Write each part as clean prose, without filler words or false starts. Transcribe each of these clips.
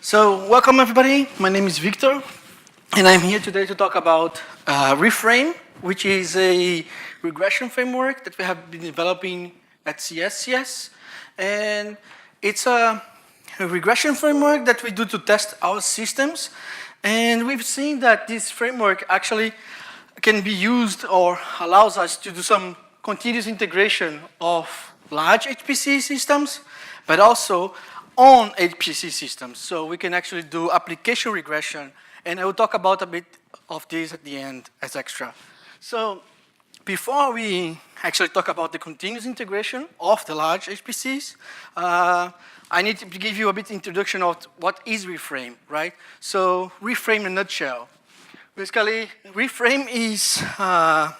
So welcome everybody, my name is Victor and I'm here today to talk about ReFrame, which is a regression framework that we have been developing at CSCS. And it's a regression framework that we do to test our systems. And we've seen that this framework actually can be used or allows us to do some continuous integration of large HPC systems, but also on HPC systems. So we can actually do application regression, and I will talk about a bit of this at the end as extra. So before we actually talk about the continuous integration of the large HPCs, I need to give you a bit introduction of what is ReFrame, right? So ReFrame in a nutshell. Basically, ReFrame is a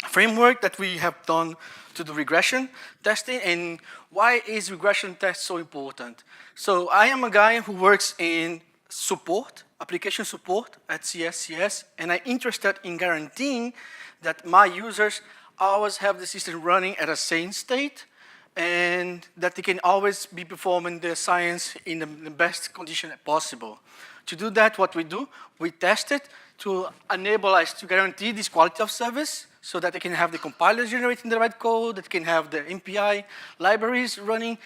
framework that we have done to do regression testing. And why is regression test so important? So I am a guy who works in support, application support at CSCS, and I'm interested in guaranteeing that my users always have the system running at a sane state and that they can always be performing their science in the best condition possible. To do that, what we do, we test it to enable us to guarantee this quality of service so that they can have the compilers generating the right code, that can have the MPI libraries running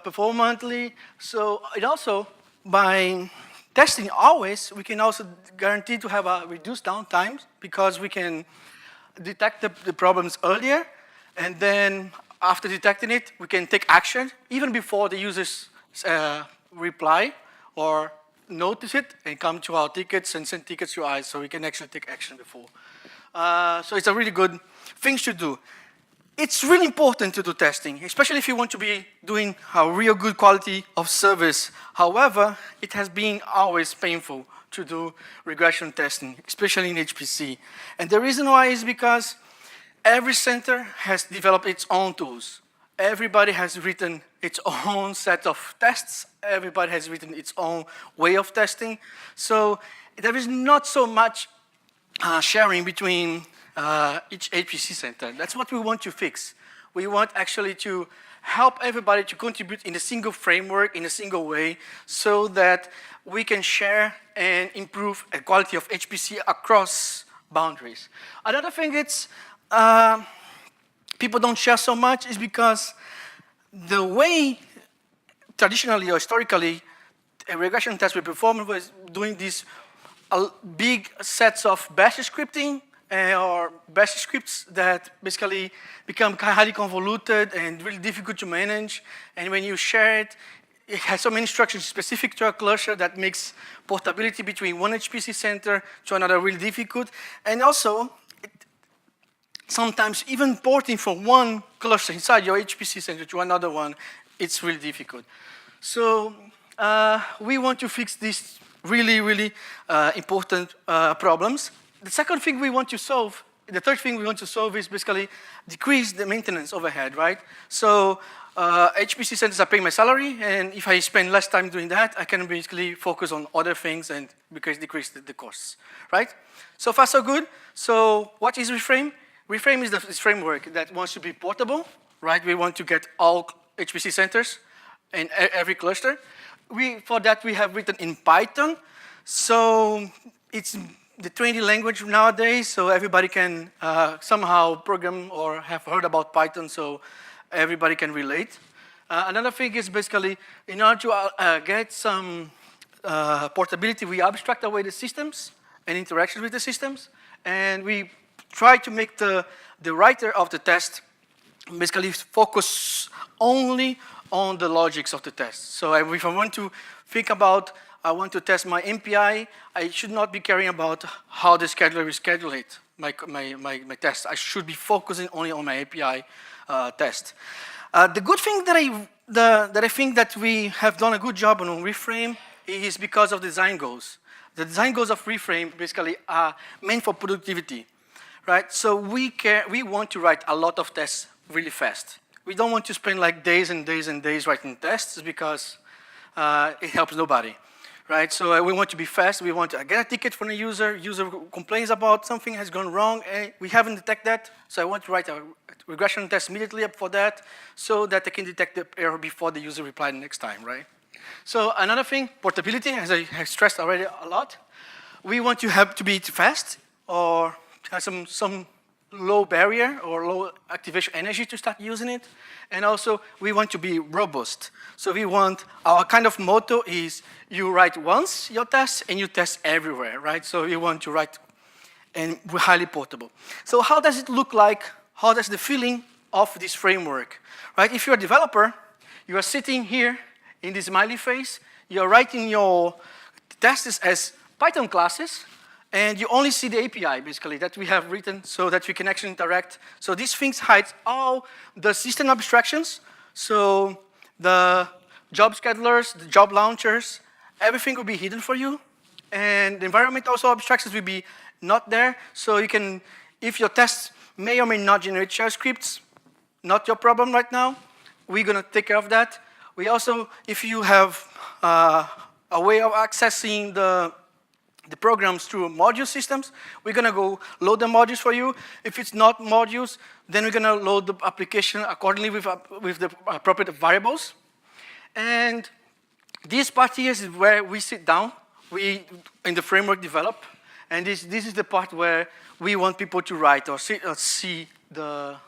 performantly. So it also, by testing always, we can also guarantee to have a reduced downtime because we can detect the problems earlier, and then after detecting it, we can take action even before the users reply or notice it and come to our tickets and send tickets to us so we can actually take action before. So it's a really good thing to do. It's really important to do testing, especially if you want to be doing a real good quality of service. However, it has been always painful to do regression testing, especially in HPC. And the reason why is because every center has developed its own tools. Everybody has written its own set of tests. Everybody has written its own way of testing. So there is not so much sharing between each HPC center. That's what we want to fix. We want actually to help everybody to contribute in a single framework, in a single way, so that we can share and improve the quality of HPC across boundaries. Another thing it's people don't share so much is because the way traditionally or historically a regression test we performed was doing these big sets of bash scripting or bash scripts that basically become highly convoluted and really difficult to manage. And when you share it, it has so many instructions specific to a cluster that makes portability between one HPC center to another really difficult. And also, sometimes even porting from one cluster inside your HPC center to another one, it's really difficult. So we want to fix these really important problems. The second thing we want to solve, the third thing we want to solve is basically decrease the maintenance overhead, right? So HPC centers are paying my salary, and if I spend less time doing that, I can basically focus on other things and decrease the costs, right? So far, so good. So what is ReFrame? ReFrame is this framework that wants to be portable, right? We want to get all HPC centers in every cluster. For that, we have written in Python. So it's the training language nowadays, so everybody can somehow program or have heard about Python, so everybody can relate. Another thing is basically, in order to get some portability, we abstract away the systems and interactions with the systems, and we try to make the writer of the test basically focus only on the logics of the test. So if I want to think about, I want to test my MPI, I should not be caring about how the scheduler will schedule it, my test. I should be focusing only on my API test. The good thing that I think that we have done a good job on ReFrame is because of design goals. The design goals of ReFrame basically are meant for productivity, right? So we want to write a lot of tests really fast. We don't want to spend like days and days and days writing tests because it helps nobody, right? So we want to be fast. We want to get a ticket from a user. User complains about something has gone wrong. And we haven't detected that, so I want to write a regression test immediately for that so that I can detect the error before the user replies next time, right? So another thing, portability, as I have stressed already a lot. We want to have to be fast or have some low barrier or low activation energy to start using it. And also, we want to be robust. So we want, our kind of motto is you write once your test and you test everywhere, right? So we want to write, and we're highly portable. So how does it look like? How does the feeling of this framework, right? If you're a developer, you are sitting here in this smiley face, you're writing your tests as Python classes, and you only see the API, basically, that we have written so that we can actually interact. So these things hide all the system abstractions. So the job schedulers, the job launchers, everything will be hidden for you. And the environment also abstractions will be not there. So you can, if your tests may or may not generate shell scripts, not your problem right now. We're going to take care of that. We also, if you have a way of accessing the programs through module systems, we're going to go load the modules for you. If it's not modules, then we're going to load the application accordingly with the appropriate variables. And this part here is where we sit down, we, in the framework, develop. And this is the part where we want people to write or see the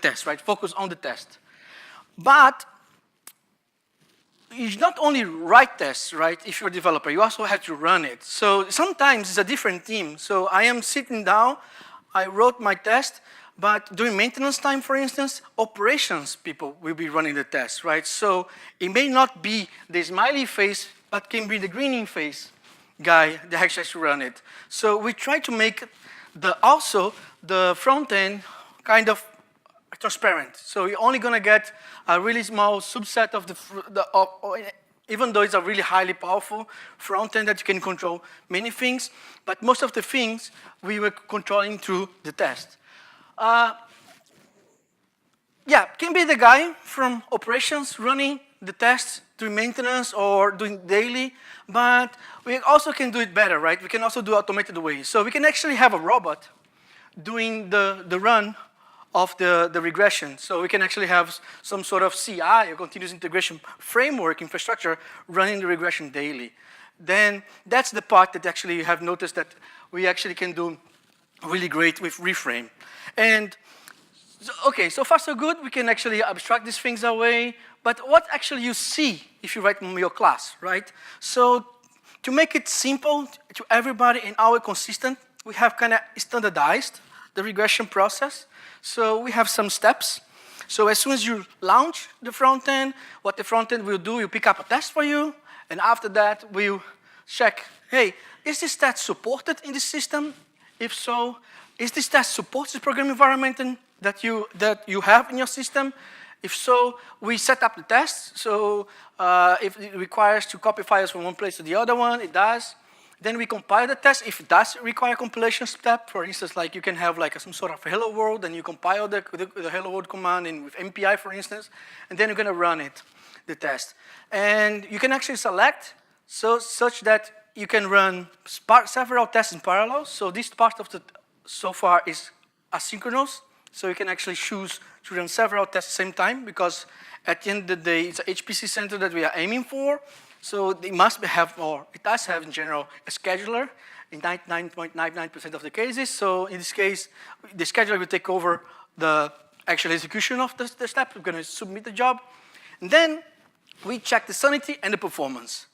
test, right? Focus on the test. But you not only write tests, right, if you're a developer, you also have to run it. So sometimes it's a different team. So I am sitting down, I wrote my test, but during maintenance time, for instance, operations people will be running the test, right? So it may not be the smiley face, but can be the grinning face guy that actually has to run it. So we try to make also the front end kind of transparent. So you're only going to get a really small subset of even though it's a really highly powerful front end that you can control many things, but most of the things we were controlling through the test. Yeah, can be the guy from operations running the tests doing maintenance or doing daily, but we also can do it better, right? We can also do automated ways. So we can actually have a robot doing the run of the regression. So we can actually have some sort of CI, or continuous integration framework infrastructure, running the regression daily. Then that's the part that actually you have noticed that we actually can do really great with ReFrame. And so, okay, so far so good. We can actually abstract these things away. But what actually you see if you write your class, right? So to make it simple to everybody and our consistent, we have kind of standardized the regression process. So we have some steps. So as soon as you launch the front end, what the front end will do, will pick up a test for you. And after that, we'll check, hey, is this test supported in the system? If so, is this test supports the program environment that you have in your system? If so, we set up the test. So if it requires to copy files from one place to the other one, it does. Then we compile the test. If it does require a compilation step, for instance, like you can have like some sort of hello world, and you compile the hello world command with MPI, for instance, and then you're going to run it, the test. And you can actually select such that you can run several tests in parallel. So this part of the so far is asynchronous. So you can actually choose to run several tests at the same time, because at the end of the day, it's an HPC center that we are aiming for. So they must have, or it does have in general, a scheduler in 99.99% of the cases. So in this case, the scheduler will take over the actual execution of the step. We're going to submit the job. And then we check the sanity and the performance.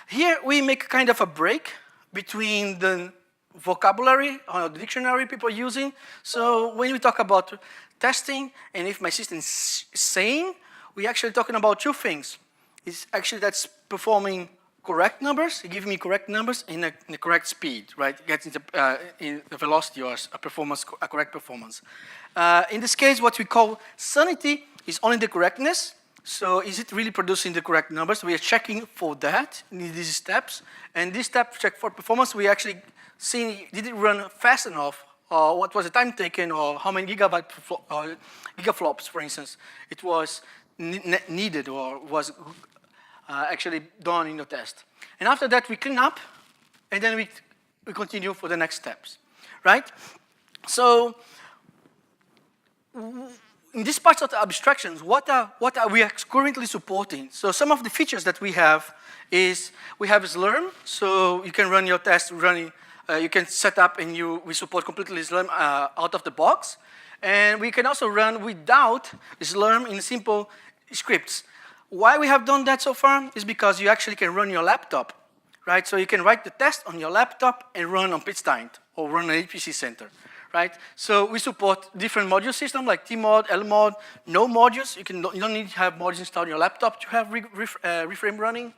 Here we make kind of a break between the vocabulary or the dictionary people are using. So when we talk about testing and if my system is sane, we're actually talking about two things. It's actually that's performing correct numbers, giving me correct numbers in a correct speed, right? Getting in the velocity or a performance, a correct performance. In this case, what we call sanity is only the correctness. So is it really producing the correct numbers? We are checking for that in these steps. And this step check for performance, we actually see did it run fast enough, or what was the time taken, or how many gigaflops, for instance, it was needed or was actually done in the test. And after that, we clean up, and then we continue for the next steps, right? So in this part of the abstractions, what are we currently supporting? So some of the features that we have is we have Slurm, so you can run your test running. You can set up and we support completely Slurm out of the box, and we can also run without Slurm in simple scripts. Why we have done that so far is because you actually can run your laptop, right? So you can write the test on your laptop and run on pertain or run an HPC center. Right? So we support different module systems like tmod, lmod, no modules. You don't need to have modules installed on your laptop to have ReFrame running.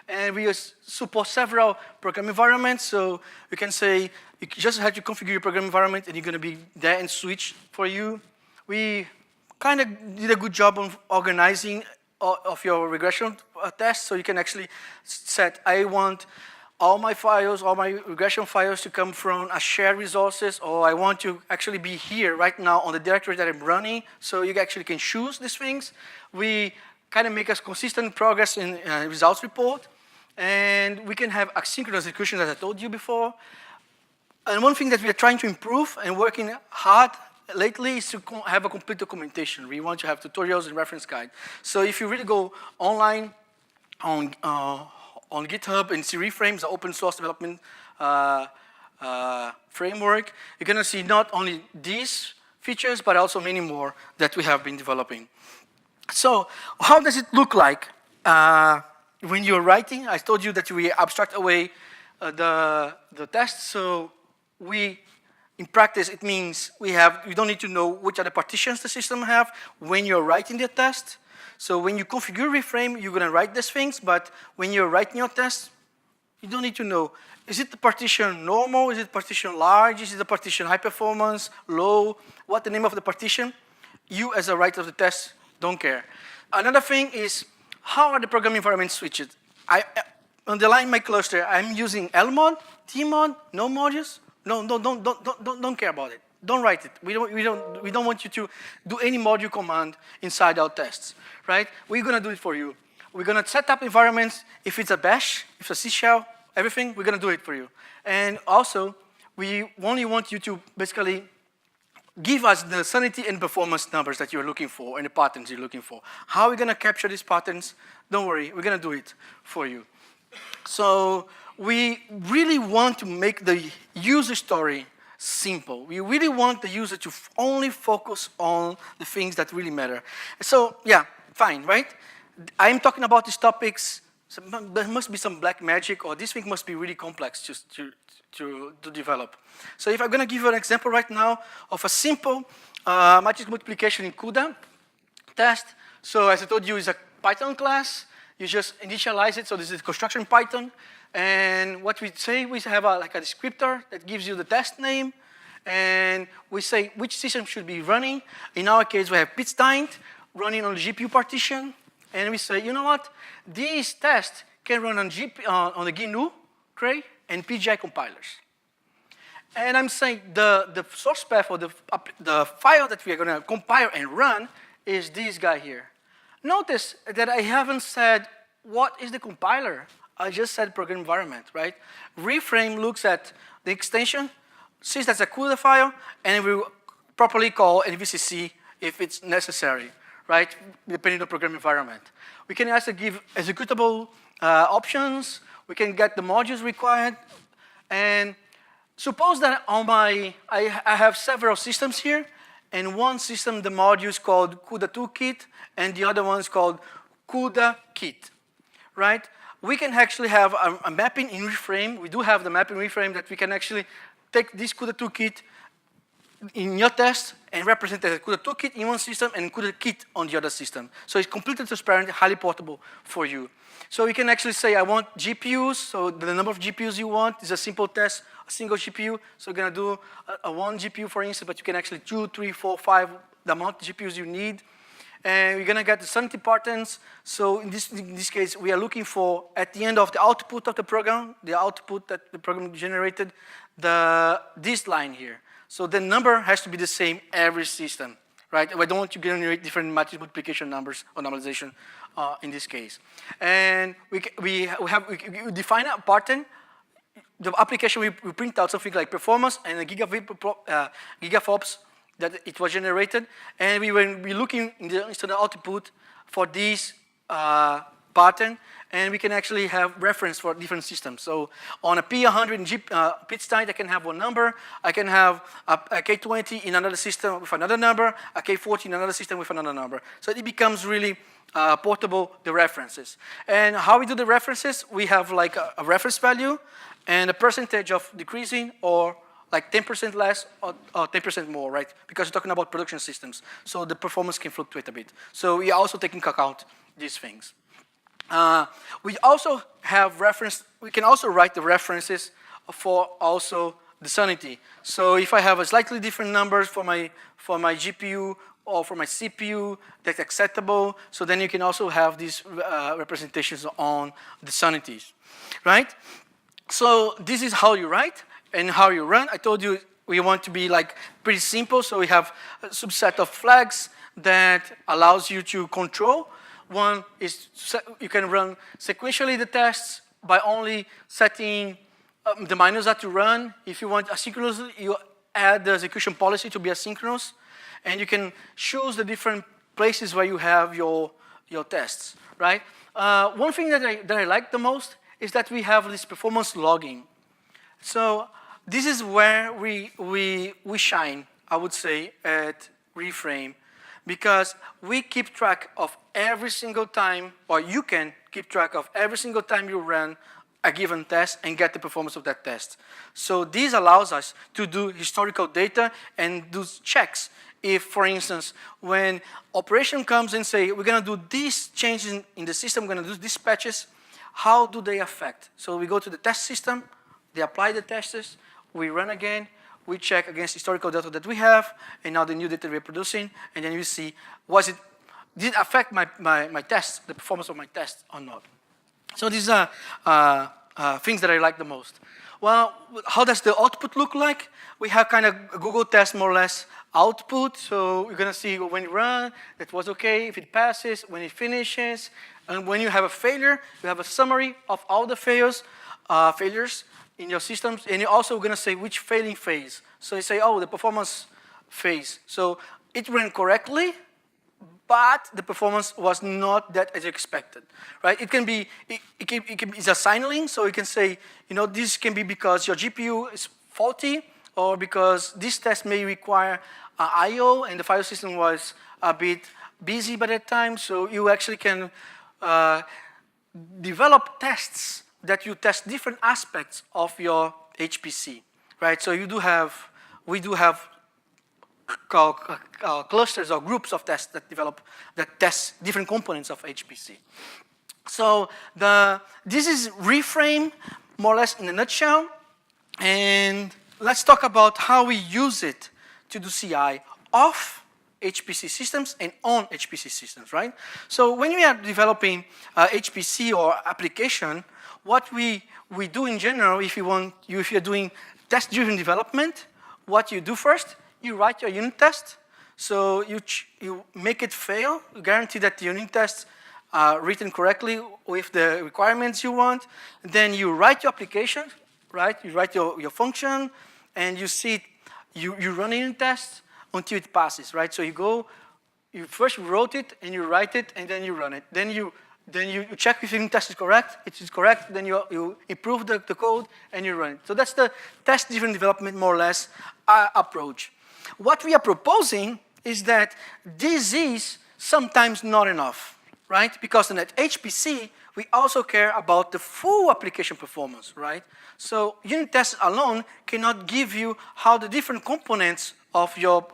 And we support several program environments. So you can say you just have to configure your program environment and you're going to be there and switch for you. We kind of did a good job of organizing of your regression tests. So you can actually set, I want all my files, all my regression files to come from a shared resources, or I want to actually be here right now on the directory that I'm running, so you actually can choose these things. We kind of make us consistent progress in results report, and we can have asynchronous execution, as I told you before. And one thing that we are trying to improve and working hard lately is to have a complete documentation. We want to have tutorials and reference guide. So if you really go online on GitHub and see ReFrame, the open source development framework, you're going to see not only these features, but also many more that we have been developing. So how does it look like when you're writing? I told you that we abstract away the test. So in practice, it means we don't need to know which are the partitions the system have when you're writing the test. So when you configure ReFrame, you're going to write these things, but when you're writing your test, you don't need to know, is it the partition normal, is it partition large, is it the partition high performance, low, what the name of the partition? You, as a writer of the test, don't care. Another thing is, how are the program environments switched? I underline my cluster, I'm using lmod, tmod, no modules. No, don't care about it. Don't write it. We don't want you to do any module command inside our tests, right? We're going to do it for you. We're going to set up environments. If it's a bash, if it's a C shell, everything, we're going to do it for you. And also, we only want you to basically give us the sanity and performance numbers that you're looking for and the patterns you're looking for. How are we going to capture these patterns? Don't worry, we're going to do it for you. So we really want to make the user story simple. We really want the user to only focus on the things that really matter. So yeah, fine, right? I'm talking about these topics. So there must be some black magic, or this thing must be really complex just to develop. So if I'm going to give you an example right now of a simple matrix multiplication in CUDA test. So as I told you, it's a Python class. You just initialize it. So this is construction Python. And what we say, we have like a descriptor that gives you the test name. And we say which system should be running. In our case, we have pertain running on the GPU partition. And we say, you know what? These tests can run on the GNU, Cray, and PGI compilers. And I'm saying the source path or the file that we are going to compile and run is this guy here. Notice that I haven't said what is the compiler. I just said program environment, right? ReFrame looks at the extension, sees that's a CUDA file, and we will properly call NVCC if it's necessary, right? Depending on the program environment. We can also give executable options. We can get the modules required. And suppose that on I have several systems here, and one system, the module is called CUDA toolkit, and the other one is called CUDA kit, right? We can actually have a mapping in ReFrame. We do have the mapping in ReFrame that we can actually take this CUDA toolkit in your test and represent as a CUDA toolkit in one system and CUDA kit on the other system. So it's completely transparent, highly portable for you. So you can actually say, I want GPUs. So the number of GPUs you want is a simple test, a single GPU. So you're going to do a one GPU, for instance, but you can actually 2, 3, 4, 5, the amount of GPUs you need. And we're going to get the sanity patterns. So in this case, we are looking for, at the end of the output of the program, the output that the program generated, this line here. So the number has to be the same every system, right? I don't want to generate different matrix multiplication numbers or normalization in this case. And we define a pattern. The application, we print out something like performance and a gigaflops that it was generated, and we will be looking in the external output for this pattern, and we can actually have reference for different systems. So on a P100 bit state, I can have one number. I can have a K20 in another system with another number, a K40 in another system with another number. So it becomes really portable, the references. And how we do the references, we have like a reference value and a percentage of decreasing, or like 10% less or 10% more, right? Because we're talking about production systems. So the performance can fluctuate a bit. So we are also taking into account these things. We also have we can also write the references for also the sanity. So if I have a slightly different numbers for my GPU or for my CPU, that's acceptable. So then you can also have these representations on the sanities, right? So this is how you write and how you run. I told you we want to be like pretty simple. So we have a subset of flags that allows you to control. One is you can run sequentially the tests by only setting the minus that to run. If you want asynchronously, you add the execution policy to be asynchronous, and you can choose the different places where you have your tests, right? One thing that I like the most is that we have this performance logging. So this is where we shine, I would say, at ReFrame, because we keep track of every single time, or you can keep track of every single time you run a given test and get the performance of that test. So this allows us to do historical data and do checks. If, for instance, when operation comes and say, we're gonna do these changes in the system, we're gonna do these patches, how do they affect? So we go to the test system, they apply the tests, we run again, we check against historical data that we have, and now the new data we're producing, and then you see, did it affect my tests, the performance of my test or not? So these are things that I like the most. Well, how does the output look like? We have kind of a Google test, more or less, output. So you're gonna see when you run, it was okay, if it passes, when it finishes, and when you have a failure, you have a summary of all the failures in your systems, and you're also gonna say which failing phase. So you say, oh, the performance phase. So it ran correctly, but the performance was not that as expected, right? It can be, it's a signaling, so you can say, you know, this can be because your GPU is faulty, or because this test may require I/O, and the file system was a bit busy by that time, so you actually can develop tests that you test different aspects of your HPC, right? So we do have clusters or groups of tests that test different components of HPC. So this is ReFrame, more or less in a nutshell, and let's talk about how we use it to do CI of HPC systems and on HPC systems, right? So when we are developing HPC or application, what we do in general, if you're doing test-driven development, what you do first, you write your unit test. So you make it fail, you guarantee that the unit tests are written correctly with the requirements you want. Then you write your application, right? You write your function, and you see you run a unit test until it passes, right? So you first wrote it, and you write it, and then you run it. Then you check if the unit test is correct. If it's correct, then you improve the code, and you run it. So that's the test-driven development, more or less, approach. What we are proposing is that this is sometimes not enough, right? Because in that HPC, we also care about the full application performance, right? So unit tests alone cannot give you how the different components of your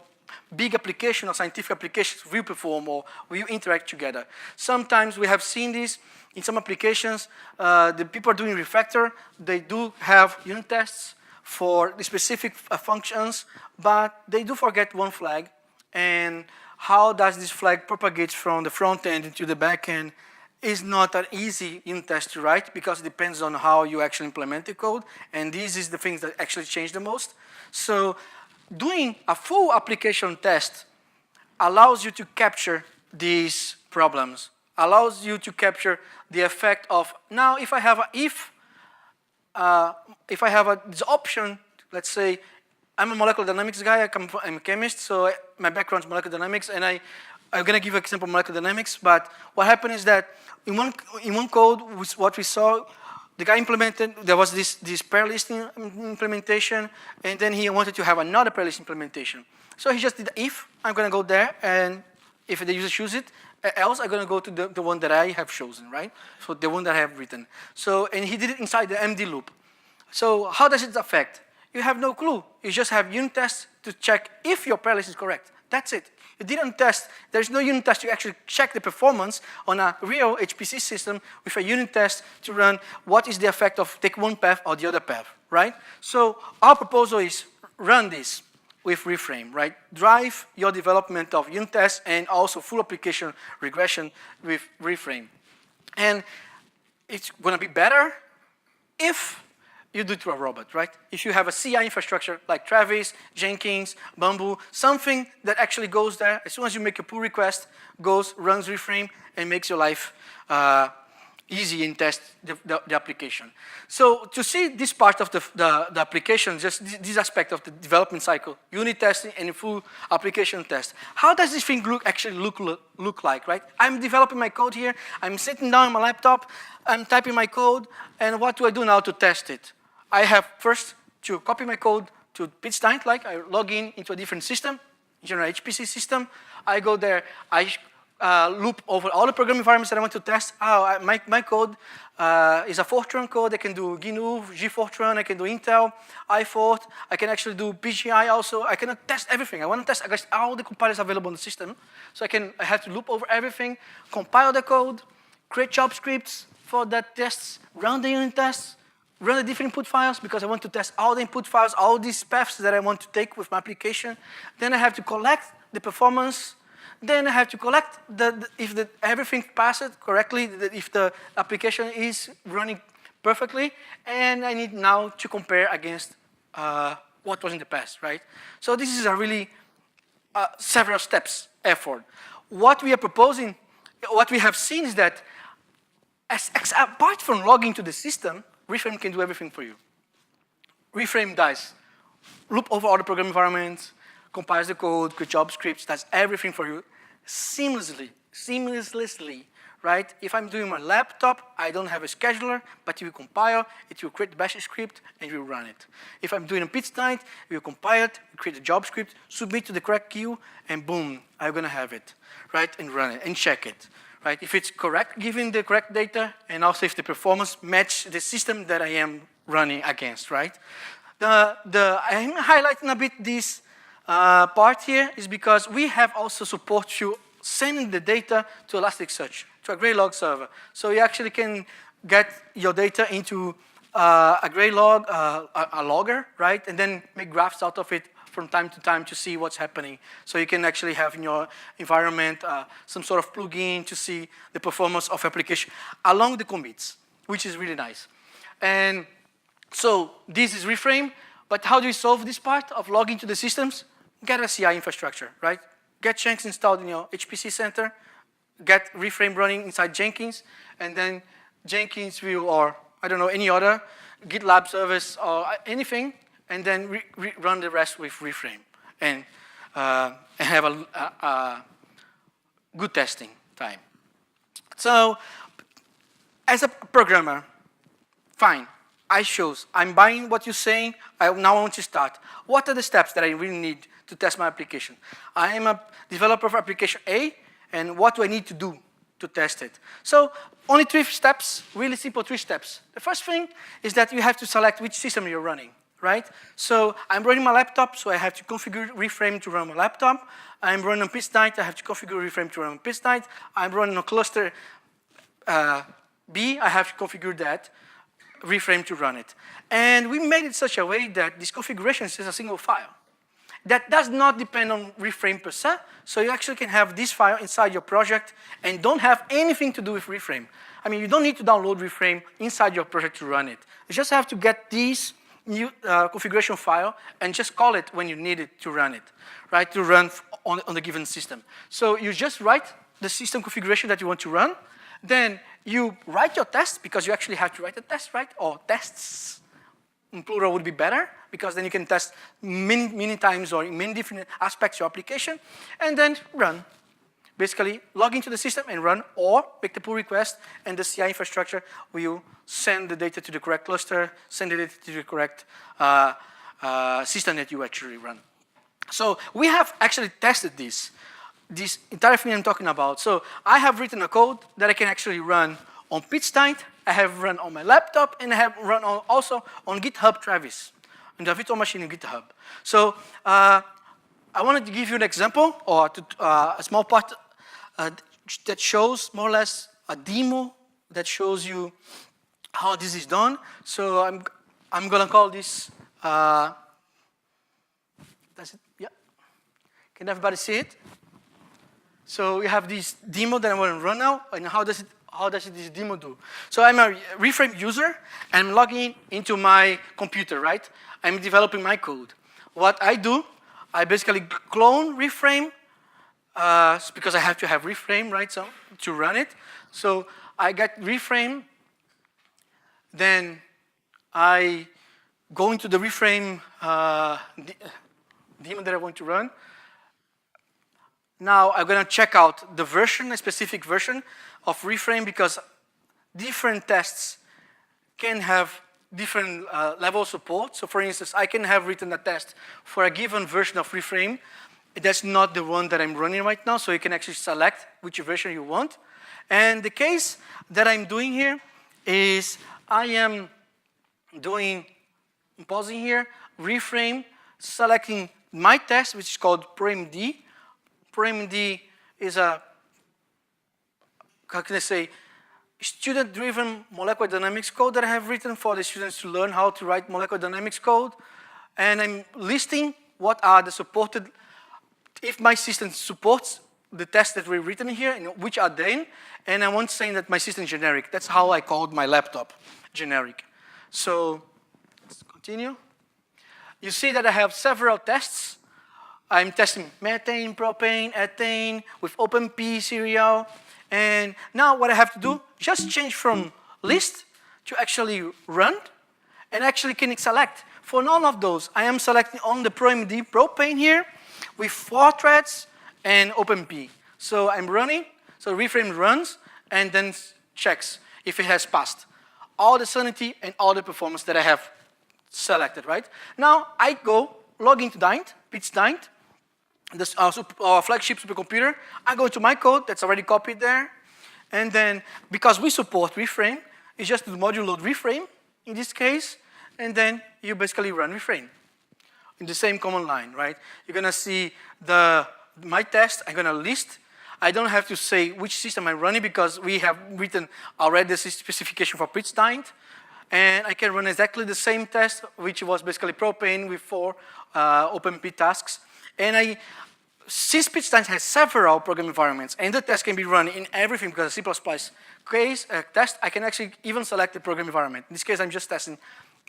big application or scientific applications will perform or will interact together. Sometimes we have seen this in some applications. The people doing refactor, they do have unit tests for the specific functions, but they do forget one flag. And how does this flag propagate from the front end into the back end is not an easy unit test to write, because it depends on how you actually implement the code. And this is the things that actually change the most. So doing a full application test allows you to capture these problems, allows you to capture the effect of, now if I have this option, let's say I'm a molecular dynamics guy. I'm a chemist, so my background is molecular dynamics, and I'm going to give an example of molecular dynamics. But what happened is that in one code, what we saw, the guy implemented, there was this pair listing implementation, and then he wanted to have another pair list implementation. So he just did if, I'm going to go there, and if the user chooses it, else I'm going to go to the one that I have chosen, right? So the one that I have written. So, and he did it inside the MD loop. So how does it affect? You have no clue. You just have unit tests to check if your pair list is correct. That's it. You didn't test. There's no unit test to actually check the performance on a real HPC system with a unit test to run what is the effect of take one path or the other path, right? So our proposal is run this with ReFrame, right? Drive your development of unit tests and also full application regression with ReFrame. And it's going to be better if you do it through a robot, right? If you have a CI infrastructure like Travis, Jenkins, Bamboo, something that actually goes there, as soon as you make a pull request, goes, runs ReFrame, and makes your life easy and test the application. So to see this part of the application, just this aspect of the development cycle, unit testing and full application test, how does this thing actually look like, right? I'm developing my code here, I'm sitting down on my laptop, I'm typing my code, and what do I do now to test it? I have first to copy my code to PROMD, like I log into a different system, general HPC system. I go there, I loop over all the program environments that I want to test. My code is a Fortran code. I can do GNU, G-Fortran, I can do Intel, iFort, I can actually do PGI also. I cannot test everything. I want to test against all the compilers available in the system. So I have to loop over everything, compile the code, create job scripts for that tests, run the unit tests, run the different input files because I want to test all the input files, all these paths that I want to take with my application. Then I have to collect the performance. Then I have to collect if everything passed correctly, if the application is running perfectly, and I need now to compare against what was in the past, right? So this is a really several steps effort. What we are proposing, what we have seen is that apart from logging to the system, ReFrame can do everything for you. ReFrame does loop over all the program environments, compiles the code, create job scripts, does everything for you seamlessly, right? If I'm doing my laptop, I don't have a scheduler, but it will compile, it will create the bash script, and it will run it. If I'm doing a PROMD, it will compile it, create a job script, submit to the correct queue, and boom, I'm gonna have it, right? And run it, and check it. Right? If it's correct, given the correct data, and also if the performance match the system that I am running against, right? I'm highlighting a bit this part here is because we have also support to sending the data to Elasticsearch, to a Graylog server. So you actually can get your data into a Graylog, a logger, right? And then make graphs out of it from time to time to see what's happening. So you can actually have in your environment some sort of plugin to see the performance of application along the commits, which is really nice. And so this is ReFrame, but how do we solve this part of logging to the systems? Get a CI infrastructure, right? Get Jenkins installed in your HPC center, get ReFrame running inside Jenkins, and then Jenkins will, or I don't know, any other GitLab service or anything, and then run the rest with ReFrame and have a good testing time. So as a programmer, fine, I'm buying what you're saying, now I want to start. What are the steps that I really need to test my application? I am a developer of application A, and what do I need to do to test it? So only 3 steps, really simple 3 steps. The first thing is that you have to select which system you're running. Right? So I'm running my laptop, so I have to configure ReFrame to run my laptop. I'm running on PROMD, I have to configure ReFrame to run on PROMD. I'm running on cluster B, I have to configure that ReFrame to run it. And we made it such a way that this configuration is a single file. That does not depend on ReFrame per se, so you actually can have this file inside your project and don't have anything to do with ReFrame. I mean, you don't need to download ReFrame inside your project to run it. You just have to get these new configuration file and just call it when you need it to run it, right? To run on the given system. So you just write the system configuration that you want to run, then you write your test because you actually have to write a test, right? Or tests. in plural would be better, because then you can test many times or in many different aspects of your application, and then run. Basically, log into the system and run, or make the pull request, and the CI infrastructure will send the data to the correct cluster, send the data to the correct system that you actually run. So we have actually tested this entire thing I'm talking about. So I have written a code that I can actually run on PROMD, I have run on my laptop, and I have run also on GitHub Travis, in the virtual machine in GitHub. So I wanted to give you an example, or a small part that shows more or less a demo that shows you how this is done. So I'm gonna call this, that's it, yeah. Can everybody see it? So we have this demo that I want to run now, and how does this demo do? So I'm a ReFrame user, and I'm logging into my computer, right? I'm developing my code. What I do, I basically clone ReFrame, because I have to have ReFrame, right, so to run it. So I get ReFrame, then I go into the ReFrame daemon that I want to run. Now I'm going to check out the version, a specific version of ReFrame, because different tests can have different level of support. So for instance, I can have written a test for a given version of ReFrame. That's not the one that I'm running right now, so you can actually select which version you want. And the case that I'm doing here is I am doing, pausing here, ReFrame, selecting my test, which is called PROMD. PROMD is a, how can I say, student-driven molecular dynamics code that I have written for the students to learn how to write molecular dynamics code. And I'm listing what are the supported, if my system supports the tests that were written here, and which are they, and I want saying that my system is generic. That's how I called my laptop, generic. So let's continue. You see that I have several tests. I'm testing methane, propane, ethane with OpenP serial. And now what I have to do, just change from list to actually run, and actually can select. For none of those, I am selecting on the PROMD propane here with 4 threads and OpenP. So I'm running, so ReFrame runs, and then checks if it has passed all the sanity and all the performance that I have selected, right? Now I go log into Dint, PROMD, this our flagship supercomputer. I go to my code that's already copied there, and then because we support ReFrame, it's just the module load ReFrame in this case, and then you basically run ReFrame in the same command line, right? You're gonna see my test. I'm gonna list. I don't have to say which system I'm running because we have written already the specification for PROMD, and I can run exactly the same test, which was basically propane with 4 OpenP tasks. And since PROMD has several program environments, and the test can be run in everything because C++ case test, I can actually even select the program environment. In this case, I'm just testing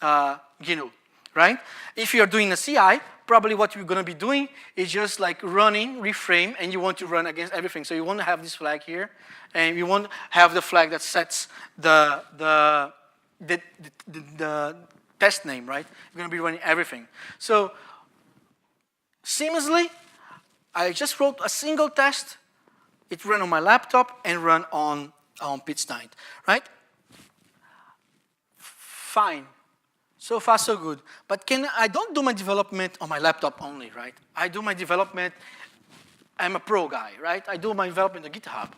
GNU, right? If you're doing a CI, probably what you're going to be doing is just like running ReFrame, and you want to run against everything. So you want to have this flag here, and you want to have the flag that sets the test name, right? You're going to be running everything. So seamlessly, I just wrote a single test. It ran on my laptop and run on PROMD, right? Fine. So far, so good. But I don't do my development on my laptop only, right? I do my development, I'm a pro guy, right? I do my development on GitHub,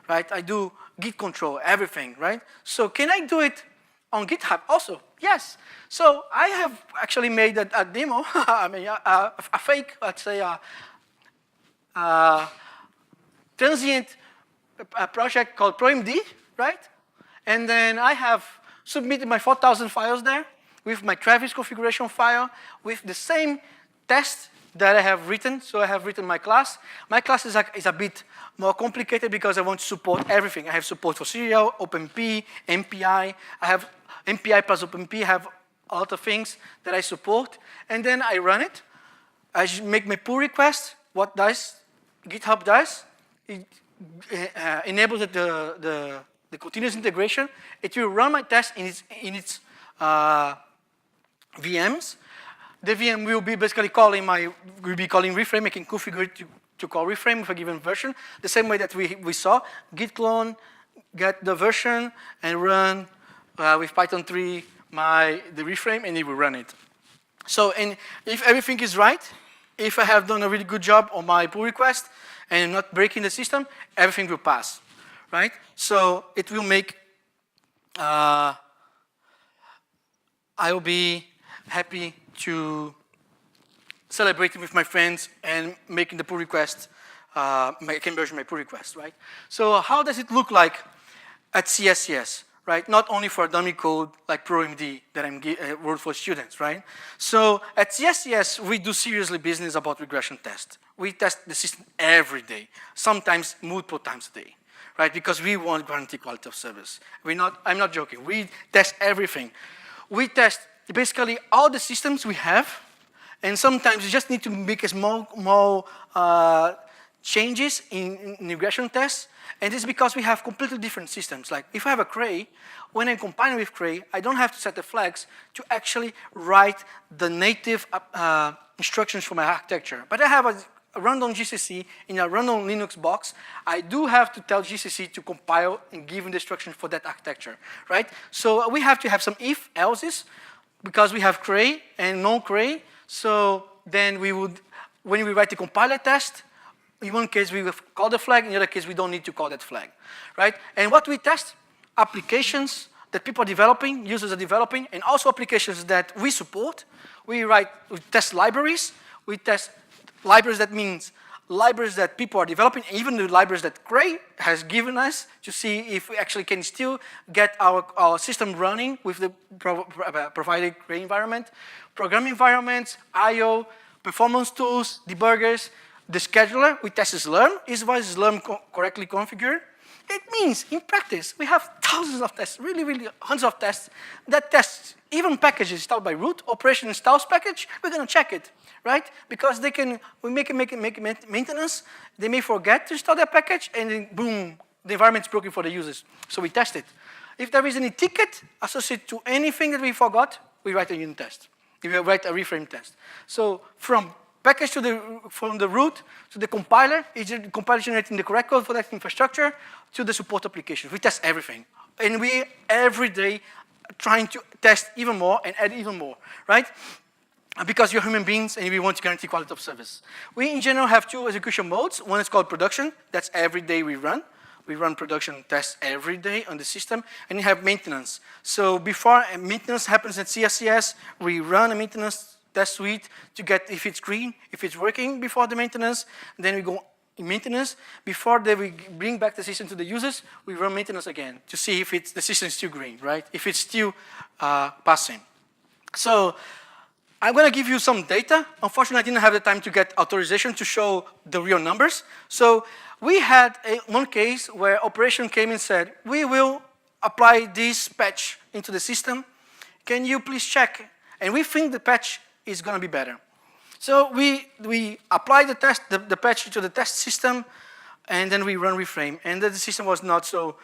right? I do Git control, everything, right? So can I do it on GitHub also? Yes. So I have actually made a demo, I mean, a fake, let's say, transient project called PROMD, right? And then I have submitted my 4,000 files there with my Travis configuration file with the same test that I have written. So I have written my class. My class is a bit more complicated because I want to support everything. I have support for serial, OpenP, MPI. I have MPI plus OpenP. I have a lot of things that I support. And then I run it. I make my pull request. What does GitHub does? It enables the continuous integration. It will run my test in its VMs. The VM will be basically calling ReFrame. I can configure it to call ReFrame with a given version. The same way that we saw, git clone, get the version, and run with Python 3 the ReFrame, and it will run it. So, and if everything is right, if I have done a really good job on my pull request and not breaking the system, everything will pass, right? So it will make, I will be happy to celebrate with my friends and making the pull request, conversion my pull request, right? So how does it look like at CSCS, right? Not only for dummy code like PROMD that I'm wrote for students, right? So at CSCS, we do seriously business about regression tests. We test the system every day, sometimes multiple times a day, right? Because we want guarantee quality of service. I'm not joking. We test everything. We test basically all the systems we have, and sometimes you just need to make a small changes in regression tests. And this is because we have completely different systems. Like if I have a Cray, when I combine with Cray, I don't have to set the flags to actually write the native instructions for my architecture. But I have a random GCC in a random Linux box. I do have to tell GCC to compile and give the instructions for that architecture, right? So we have to have some if-elses because we have Cray and non-Cray. So then we would, when we write the compiler test, in one case, we will call the flag. In the other case, we don't need to call that flag, right? And what we test, applications that people are developing, users are developing, and also applications that we support. We test libraries. We test libraries, that means libraries that people are developing, even the libraries that Cray has given us to see if we actually can still get our system running with the provided Cray environment. Programming environments, I/O, performance tools, debuggers. The scheduler, we test Slurm. Is Slurm correctly configured? It means, in practice, we have thousands of tests, really hundreds of tests that test even packages installed by root, operation installs package, we're going to check it, right? Because we make maintenance, they may forget to install that package, and then boom, the environment's broken for the users. So we test it. If there is any ticket associated to anything that we forgot, we write a unit test. We write a ReFrame test. So from package from the root to the compiler, is the compiler generating the correct code for that infrastructure, to the support applications. We test everything. And we, every day, trying to test even more and add even more, right? Because you're human beings and we want to guarantee quality of service. We, in general, have two execution modes. One is called production. That's every day we run. We run production tests every day on the system. And you have maintenance. So before maintenance happens at CSCS, we run a maintenance test suite to get if it's green, if it's working before the maintenance. Then we go in maintenance. Before we bring back the system to the users, we run maintenance again to see if the system is still green, right? If it's still passing. So I'm going to give you some data. Unfortunately, I didn't have the time to get authorization to show the real numbers. So we had one case where operation came and said, we will apply this patch into the system. Can you please check? And we think the patch is going to be better. So we apply the patch to the test system, and then we run ReFrame. And the system was not so,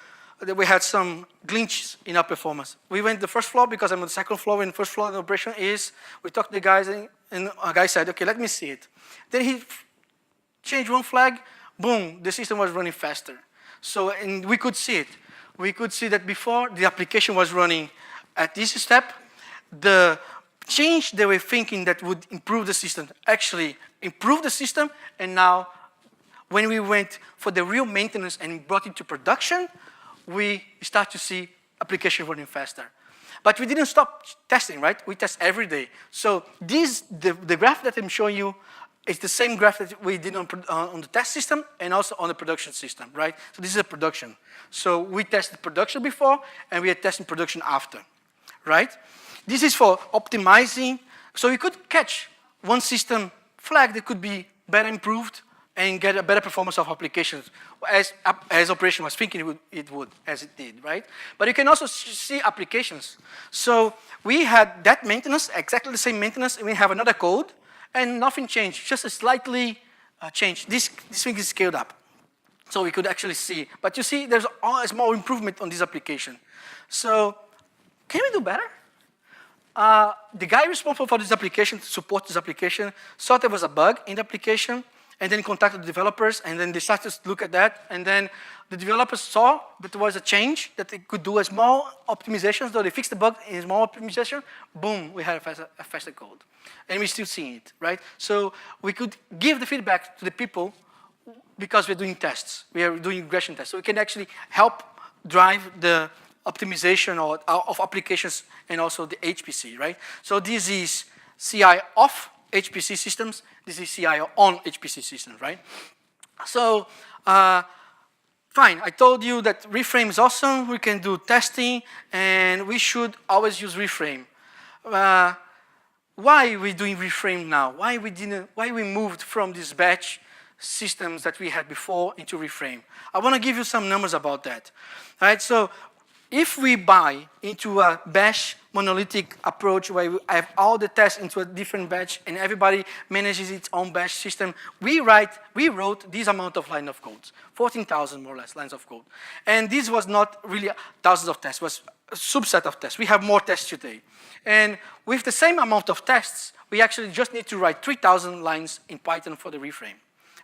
we had some glitches in our performance. We went to the first floor because I'm on the second floor, and the first floor of the operation is, we talked to the guys, and a guy said, okay, let me see it. Then he changed one flag, boom, the system was running faster. So, and we could see it. We could see that before the application was running at this step, the change they were thinking that would improve the system actually improved the system, and now when we went for the real maintenance and brought it to production, we start to see application running faster. But we didn't stop testing, right? We test every day. So the graph that I'm showing you is the same graph that we did on the test system and also on the production system, right? So this is a production. So we tested production before, and we are testing production after, right? This is for optimizing. So you could catch one system flag that could be better improved and get a better performance of applications as operation was thinking it would, as it did, right? But you can also see applications. So we had that maintenance, exactly the same maintenance, and we have another code, and nothing changed, just a slightly changed. This thing is scaled up. So we could actually see. But you see, there's a small improvement on this application. So can we do better? the guy responsible for this application, to support this application, saw there was a bug in the application, and then contacted the developers, and then they started to look at that, and then the developers saw that there was a change, that they could do a small optimization, so they fixed the bug in a small optimization, boom, we had a faster code. And we're still seeing it, right? So we could give the feedback to the people because we're doing tests. We are doing regression tests. So we can actually help drive the optimization of applications and also the HPC, right? So this is CI off HPC systems. This is CI on HPC systems, right? So, fine, I told you that ReFrame is awesome. We can do testing, and we should always use ReFrame. Why are we doing ReFrame now? Why we moved from these batch systems that we had before into ReFrame? I want to give you some numbers about that. All right, so if we buy into a bash monolithic approach where we have all the tests into a different batch and everybody manages its own bash system, we wrote this amount of line of code, 14,000 more or less lines of code. And this was not really thousands of tests, it was a subset of tests. We have more tests today. And with the same amount of tests, we actually just need to write 3,000 lines in Python for the ReFrame,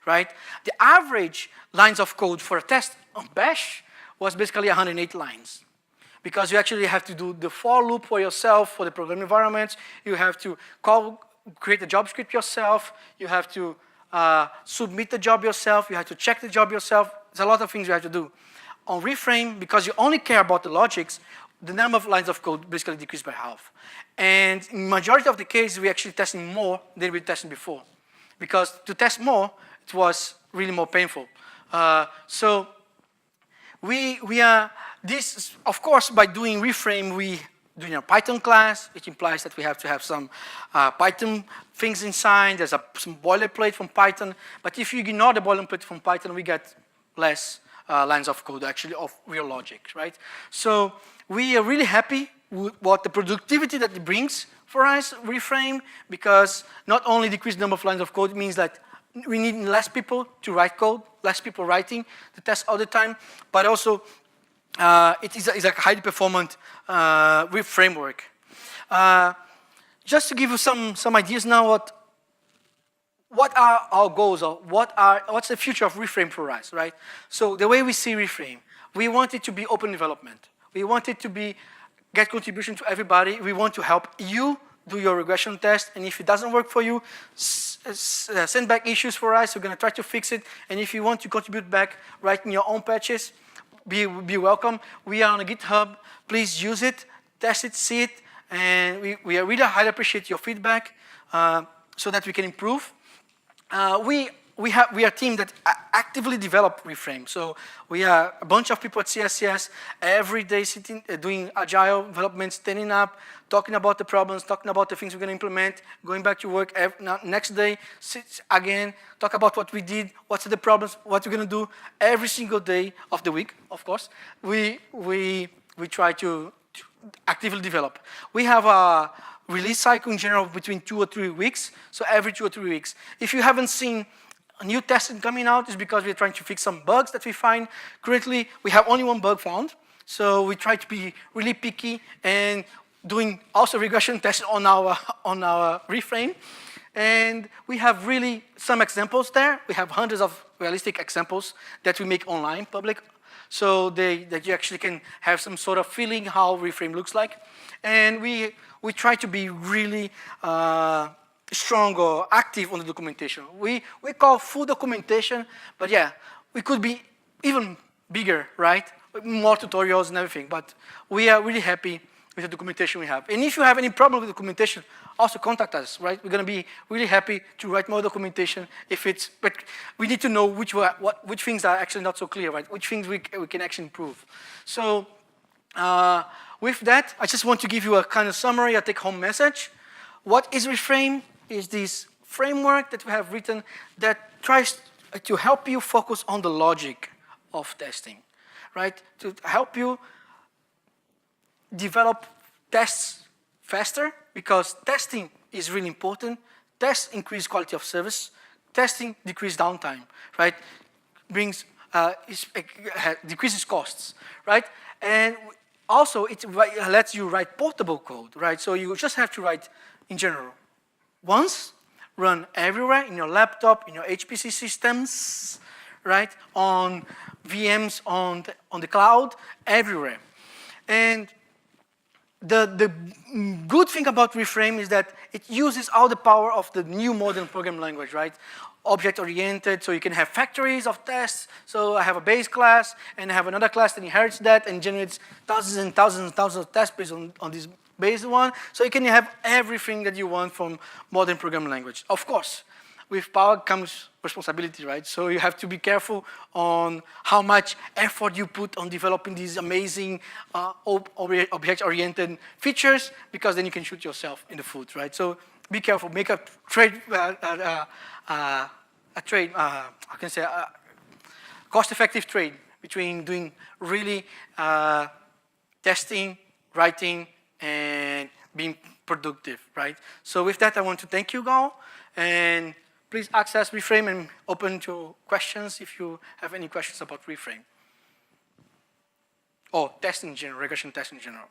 right? The average lines of code for a test on bash was basically 108 lines. Because you actually have to do the for loop for yourself, for the program environments. You have to create a job script yourself. You have to submit the job yourself. You have to check the job yourself. There's a lot of things you have to do. On ReFrame, because you only care about the logics, the number of lines of code basically decreased by half. And in majority of the cases, we're actually testing more than we were testing before. Because to test more, it was really more painful. So we are, this, of course, by doing ReFrame, we doing a Python class, which implies that we have to have some Python things inside. There's some boilerplate from Python. But if you ignore the boilerplate from Python, we get less lines of code, actually, of real logic, right? So we are really happy with what the productivity that it brings for us, ReFrame, because not only decrease the number of lines of code, it means that we need less people to write code, less people writing the test all the time, but also it is a highly performant framework. Just to give you some ideas now, what are our goals, or what's the future of ReFrame for us, right? So the way we see ReFrame, we want it to be open development. We want it to get contribution to everybody. We want to help you do your regression test, and if it doesn't work for you, send back issues for us. We're going to try to fix it, and if you want to contribute back, writing your own patches, be welcome. We are on a GitHub. Please use it, test it, see it, and we really highly appreciate your feedback so that we can improve. We are a team that actively develop ReFrame. So we are a bunch of people at CSCS every day sitting, doing agile development, standing up, talking about the problems, talking about the things we're going to implement, going back to work next day, sit again, talk about what we did, what's the problems, what we're going to do every single day of the week, of course. We try to actively develop. We have a release cycle in general between 2 or 3 weeks, so every 2 or 3 weeks. If you haven't seen a new testing coming out, it's because we're trying to fix some bugs that we find. Currently, we have only one bug found, so we try to be really picky and doing also regression tests on our ReFrame. And we have really some examples there. We have hundreds of realistic examples that we make online, public, so that you actually can have some sort of feeling how ReFrame looks like. And we try to be really strong or active on the documentation. We call full documentation, but yeah, we could be even bigger, right? More tutorials and everything, but we are really happy with the documentation we have. And if you have any problem with documentation, also contact us, right? We're going to be really happy to write more documentation but we need to know which things are actually not so clear, right? Which things we can actually improve. So with that, I just want to give you a kind of summary, a take-home message. What is ReFrame? Is this framework that we have written that tries to help you focus on the logic of testing, right? To help you develop tests faster, because testing is really important. Tests increase quality of service. Testing decrease downtime, right? Decreases costs, right? And also, it lets you write portable code, right? So you just have to write in general once, run everywhere in your laptop, in your HPC systems, right? On VMs, on the cloud, everywhere. And the good thing about ReFrame is that it uses all the power of the new modern programming language, right? Object-oriented, so you can have factories of tests. So I have a base class, and I have another class that inherits that and generates thousands and thousands and thousands of tests based on this base one. So you can have everything that you want from modern programming language. Of course, with power comes responsibility, right? So you have to be careful on how much effort you put on developing these amazing object-oriented features, because then you can shoot yourself in the foot, right? So be careful. Make a trade, cost-effective trade between doing really testing, writing, and being productive, right? So with that, I want to thank you, Gal, and please access ReFrame and open to questions if you have any questions about ReFrame. Or testing in general, regression testing in general.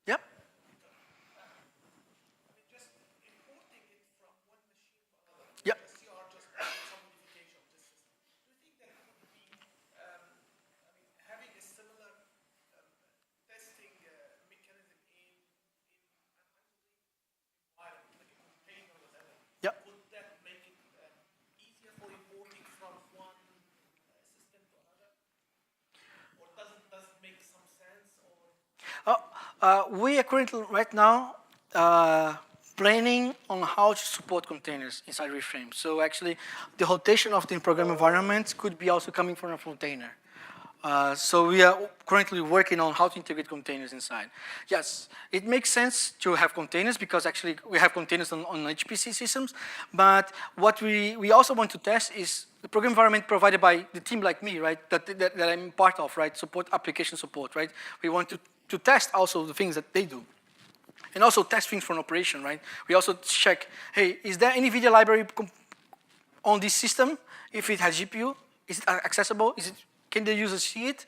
Yep. Yep. Yep. We are currently, right now, planning on how to support containers inside ReFrame. So actually, the rotation of the program environment could be also coming from a container. So we are currently working on how to integrate containers inside. Yes, it makes sense to have containers because actually we have containers on HPC systems, but what we also want to test is the program environment provided by the team like me, right, that I'm part of, right, support application support, right. We want to test also the things that they do. And also test things from operation, right. We also check, hey, is there any video library on this system? If it has GPU, is it accessible? Can the user see it?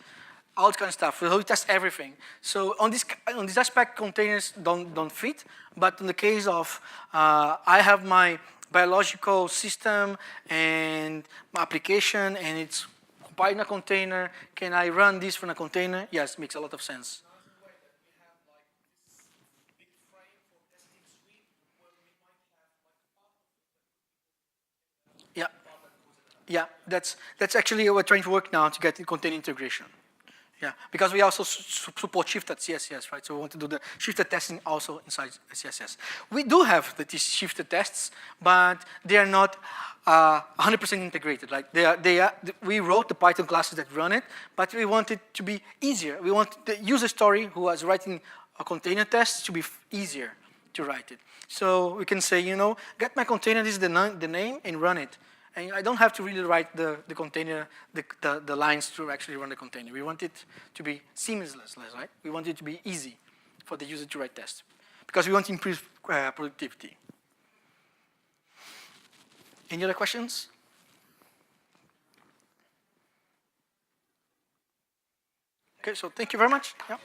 All that kind of stuff. We test everything. So on this aspect, containers don't fit. But in the case of I have my biological system and my application, and it's compiled in a container. Can I run this from a container? Yes, makes a lot of sense. Yeah. Yeah, that's actually we're trying to work now to get the container integration. Yeah, because we also support shifted CSCS, right? So we want to do the shifted testing also inside CSS. We do have the shifted tests, but they are not 100% integrated. Like we wrote the Python classes that run it, but we want it to be easier. We want the user story who was writing a container test to be easier to write it. So we can say, get my container, this is the name, and run it. And I don't have to really write the container, the lines to actually run the container. We want it to be seamless, right? We want it to be easy for the user to write tests because we want to improve productivity. Any other questions? Okay, so thank you very much. Yeah.